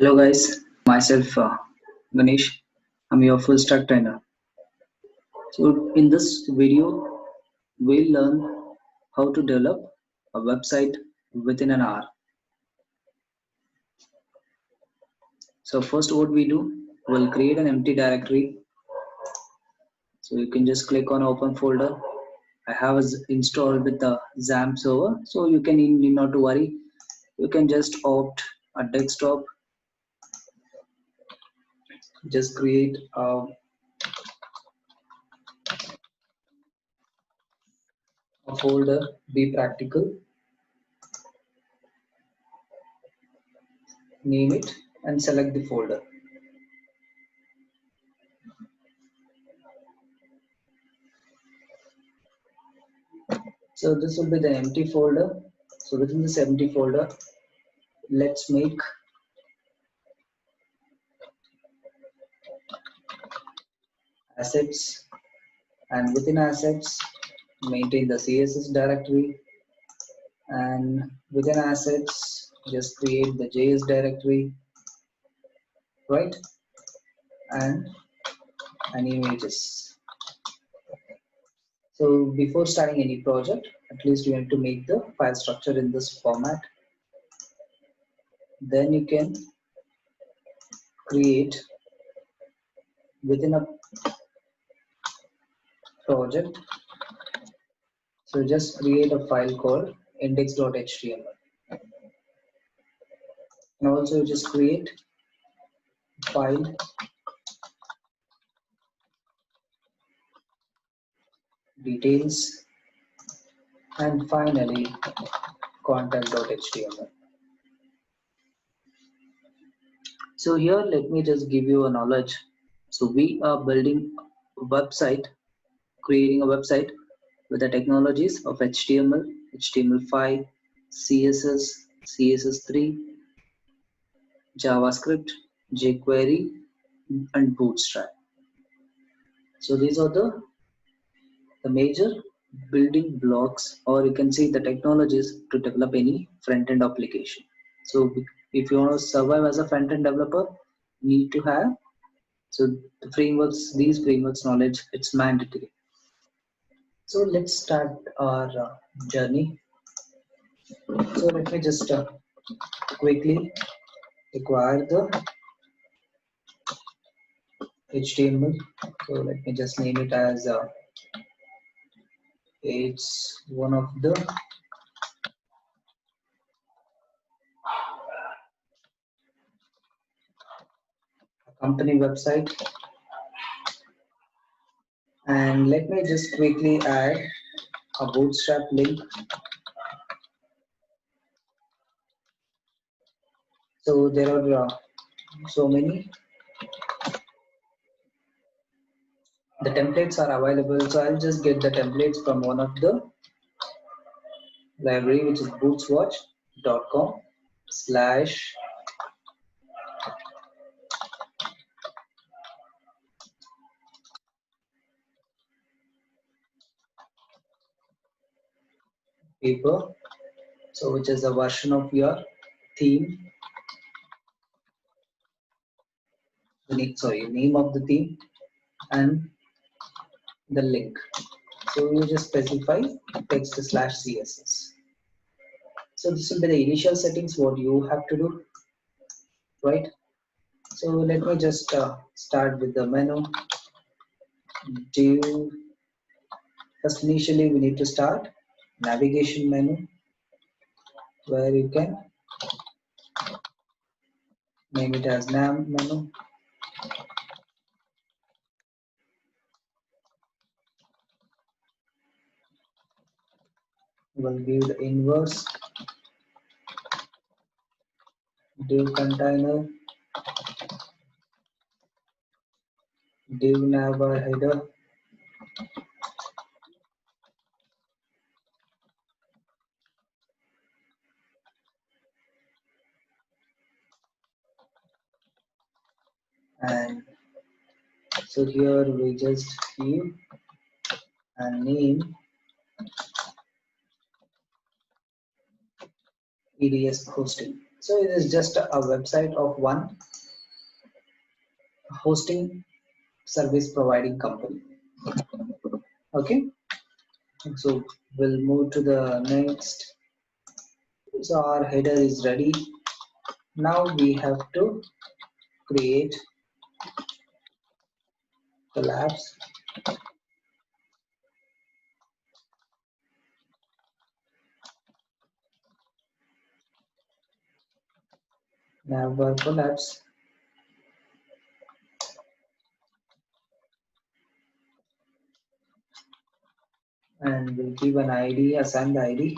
Hello guys, myself Ganesh. I'm your full stack trainer. So in this video, we'll learn how to develop a website within an hour. So first what we do, we'll create an empty directory. So you can just click on open folder. I have installed with the XAMPP server, so you can need not to worry. You can just opt a desktop, just create a folder, be practical, name it and select the folder. So this will be the empty folder. So within this empty folder, let's make assets, and within assets, maintain the CSS directory, and within assets, just create the JS directory, right? And images. So before starting any project, at least you have to make the file structure in this format. Then you can create within a project. So just create a file called index.html. And also just create file details, and finally content.html. So here let me just give you a knowledge. So we are building a website, creating a website with the technologies of HTML, HTML5, CSS, CSS3, JavaScript, jQuery, and Bootstrap. So these are the major building blocks, or you can say the technologies to develop any front-end application. So if you want to survive as a front-end developer, you need to have the frameworks, these frameworks knowledge, it's mandatory. So let's start our journey. So let me just quickly acquire the HTML. So let me just name it as it's one of the company website. And let me just quickly add a bootstrap link. So there are so many. The templates are available. So I'll just get the templates from one of the library, which is bootswatch.com slash paper. So which is a version of your theme. Name of the theme and the link. So you just specify text slash CSS. So this will be the initial settings what you have to do, right? So let me just start with the menu. Do first initially we need to start navigation menu, where you can name it as nav menu. We'll give the inverse div container, div nav header, and so here we just give a name EDS hosting. So it is just a website of one hosting service providing company. Okay, so we'll move to the next. So our header is ready. Now we have to create the labs, navbar collapse, and we'll give an ID, assign the ID.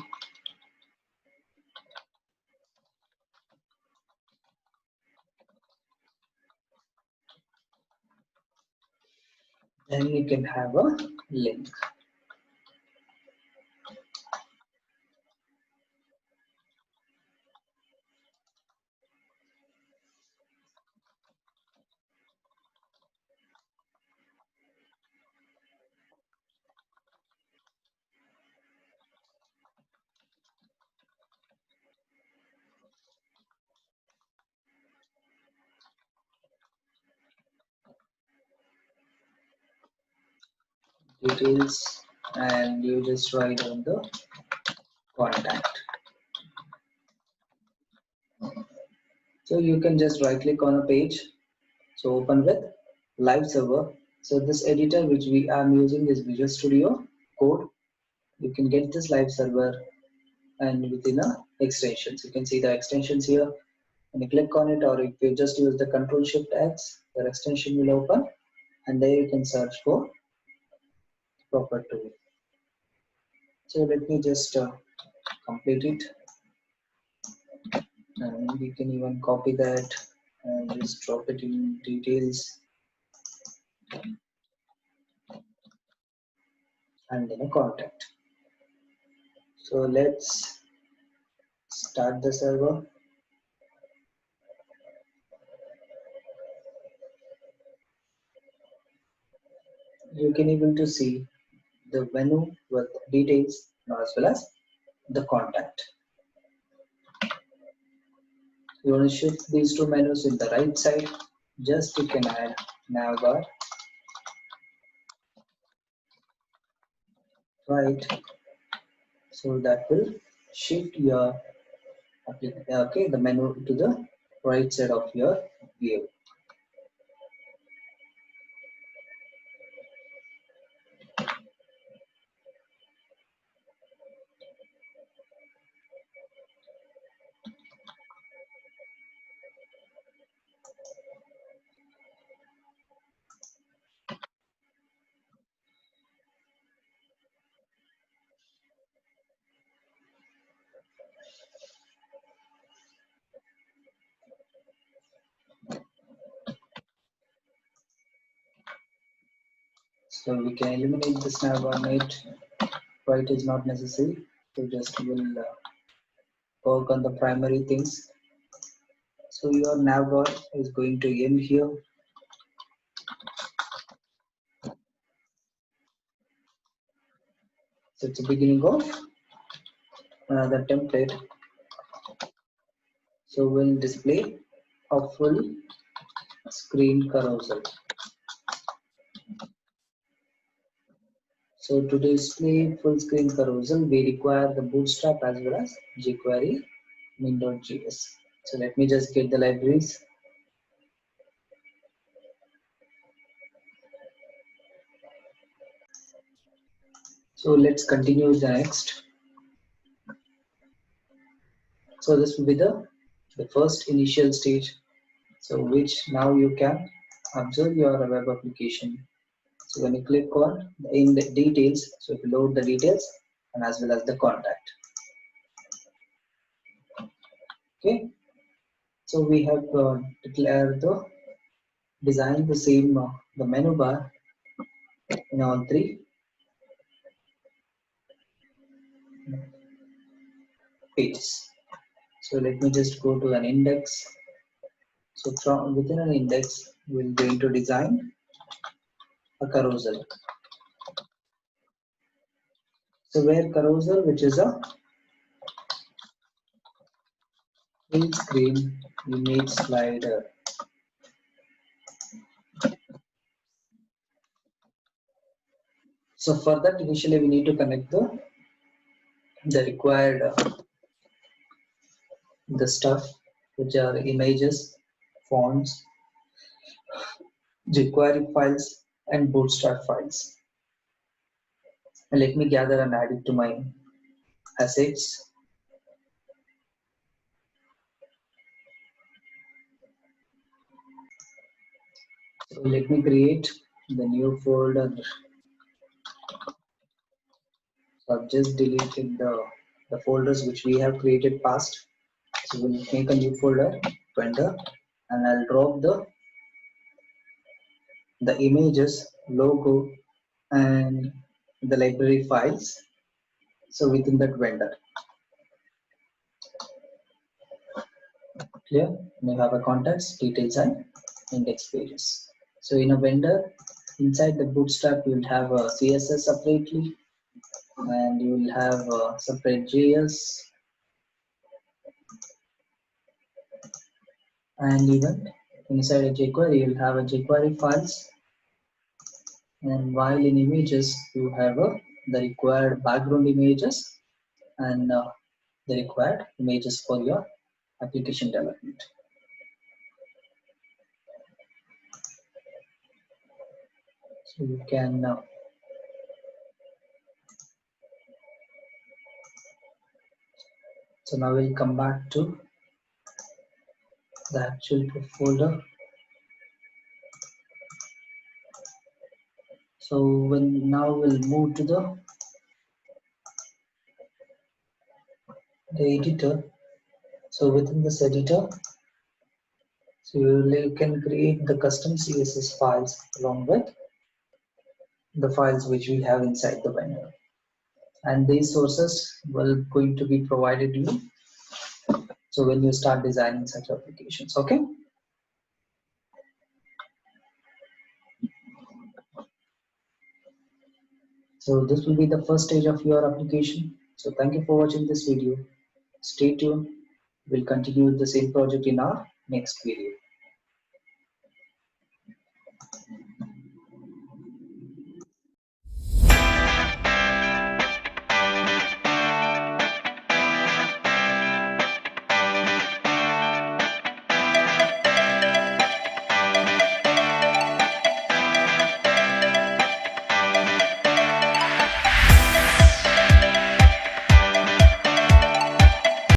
Then you can have a link. Details, and you just write on the contact. So you can just right click on a page. So open with live server. So this editor which we are using is Visual Studio Code. You can get this live server and within a extensions. You can see the extensions here. When you click on it, or if you just use the Control Shift X, the extension will open, and there you can search for proper tool. So let me just complete it, and we can even copy that and just drop it in details and then a contact. So let's start the server. You can able to see the menu with details as well as the contact. You want to shift these two menus in the right side. Just you can add navbar, right? So that will shift your okay the menu to the right side of your view. So we can eliminate this navbar mate. Right is not necessary. So just will work on the primary things. So your navbar is going to end here. So it's the beginning of another template. So we'll display a full screen carousel. So to display full screen carousel, we require the Bootstrap as well as jQuery min.js. So let me just get the libraries. So let's continue the next. So this will be the first initial stage. So which now you can observe your web application. So when you click on in the details, so if you load the details and as well as the contact. Okay. So we have declared the design the same the menu bar in all three pages. So let me just go to an index. So from within an index, we're going to design a carousel. So where carousel, which is a full screen image slider. So for that, initially we need to connect the required the stuff, which are images, fonts, jQuery files, and Bootstrap files. And let me gather and add it to my assets. So let me create the new folder. So I've just deleted the folders which we have created past. So we'll make a new folder, vendor, and I'll drop the images, logo, and the library files. So within that vendor, clear? You have a contacts, details, and index pages. So in a vendor, inside the Bootstrap, you'll have a CSS separately, and you will have a separate JS, and even inside a jQuery, you'll have a jQuery files. And while in images, you have the required background images and the required images for your application development. So you can so now we'll come back to the actual folder. So when now we'll move to the editor. So within this editor, so you can create the custom CSS files along with the files which we have inside the vendor. And these sources will going to be provided you. So when you start designing such applications, okay? So this will be the first stage of your application. So thank you for watching this video. Stay tuned. We'll continue the same project in our next video.